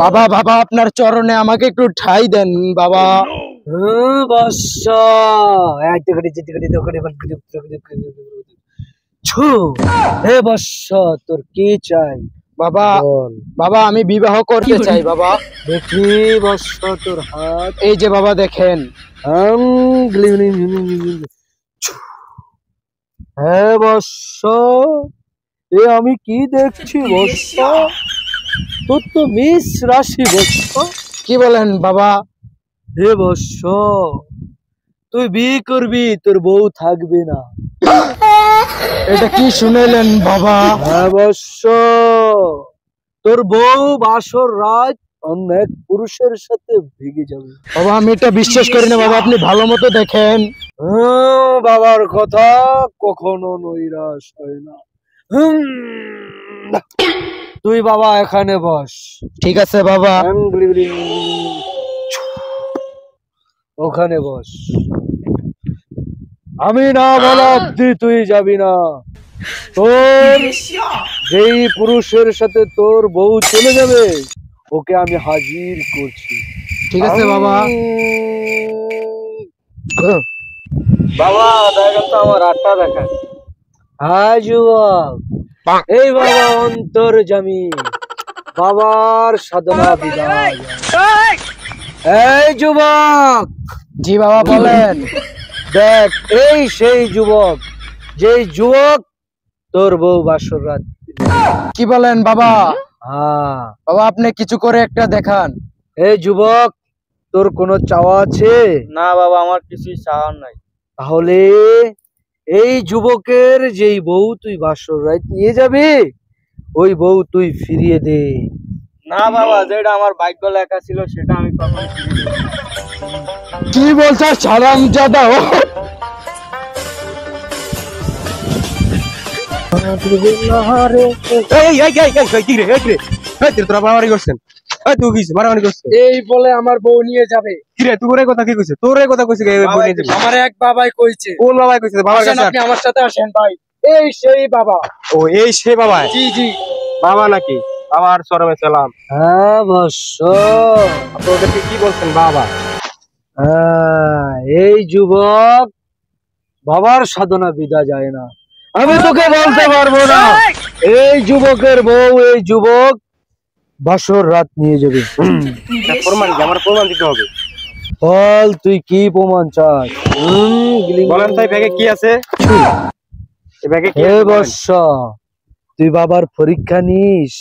বাবা বাবা আপনার চরণে আমাকে একটু ঠাই দেন বাবা। তোর কি চাই বাবা? বাবা আমি বিবাহ করতে চাই বাবা। দেখি বৎস তোর হাত। এই যে বাবা দেখেন। হ্যাঁ বৎস, এ আমি কি দেখছি বৎস? তোর তো মিস রাশি বৎস। কি বলেন বাবা? হে বৎস, তুই বিয়ে করবি, তোর বউ থাকবে না। এটা কি শুনেলেন বাবা? হ্যাঁ বৎস, তোর বউ বাসর রাত অন্য এক পুরুষের সাথে ভেগে যাবে। বাবা আমি এটা বিশ্বাস করি না বাবা, আপনি ভালো মতো দেখেন। বাবার কথা কখনো নৈরাশ হয় না। তুই বাবা এখানে বস। ঠিক আছে বাবা। ওখানে বস। আমি না বলা অব্দি তুই যাবি না। তোর যেই পুরুষের সাথে তোর বউ চলে যাবে, ওকে আমি হাজির করছি। ঠিক আছে বাবা। বাবা দেখা তো আমার আটটা দেখা। হ্যাঁ যুবক, এই বাবা অন্তর্যামী, বাবার সাধনা বিদায়। এই যুবক। জি বাবা বলেন। দেখ, এই সেই যুবক, যেই যুবক তোর বউ বাসর রাত। কি বলেন বাবা? হ্যাঁ বাবা আপনি কিছু করে একটা দেখান। এই যুবক, তোর কোনো চাওয়া আছে? না বাবা আমার কিছুই চাওয়ার নাই। তাহলে এই যুবকের যেই বউ তুই বাসর রাত নিয়ে যাবি, ওই বউ তুই ফিরিয়ে দে। না বাবা, যেটা আমার ভাগ্য লেখা ছিল সেটা আমি কখনো ফিরিয়ে দেব না। কি বলছো হারামজাদা? এই বলে আমার বউ নিয়ে যাবে। তোর কথা কি কইছে? তোর কথা কইছে আমার এক বাবাই কইছে। কোন বাবাই কইছে? বাবার কাছে আপনি আমার সাথে আসেন ভাই। এই সেই বাবা। ও এই সে বাবা? জি জি বাবা নাকি? বাবার চরণে সালাম। হ্যাঁ বৎস, আপনাদেরকে কি বলছেন বাবা? এই যুবক বাবার সাধনা বিদা যায় না। আমি তোকে বলতে পারবো না। এই যুবকের বউ, এই যুবক বাসর রাত নিয়ে যাবে। প্রমাণ কি? আমার প্রমাণ দিতে হবে। বল তুই কি প্রমাণ চাস? বলেন তাই, ব্যাগে কি আছে? এই ব্যাগে কি হে আছে? বৎস, তুই বাবার পরীক্ষা নিস।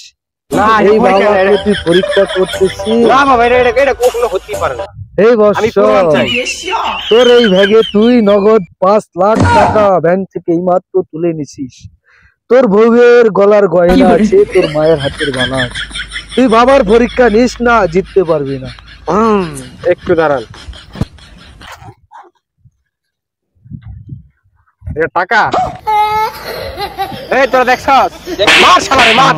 না, এই বাবাকে তুই পরীক্ষা করতেছিস? না বাবা, এটা কখনো হতেই পারে না। এই বৎস, আমি প্রমাণ চাই। তোর এই ব্যাগে তুই নগদ 5 লাখ টাকা ব্যাংক থেকে এইমাত্র তুলে নিছিস। তোর বউয়ের গলার গয়না আছে, তোর মায়ের হাতের বালা আছে। তুই বাবার পরীক্ষা নিস না, জিততে পারবি না। একটু দাঁড়ান। এটা টাকা। এই তোরা দেখছস? মার শালারে মার।